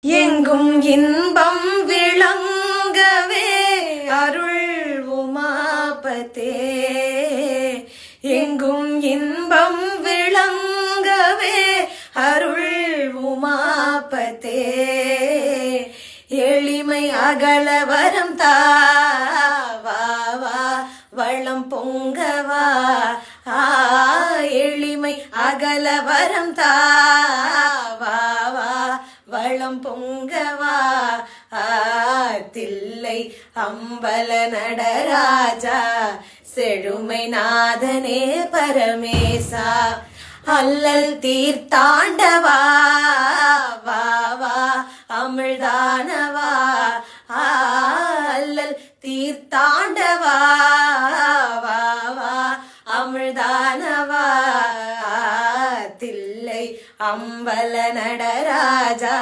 எங்கும் இன்பம் விளங்கவே அருள் உமாபதே. எங்கும் இன்பம் விளங்கவே அருள் உமாபதே. எளிமை அகல வரம் தாவா வளம் பொங்கவா. எளிமை அகல வரம் தாவா வளம் பொங்கவா. தில்லை அம்பல நடராஜா செழுமை நாதனே பரமேசா. அல்லல் தீர்த்தாண்டவா வா அமிழ்தானவா. அல்லல் தீர்த்தாண்டவா வா அமிழ்தானவா. தில்லை அம்பல நடராஜா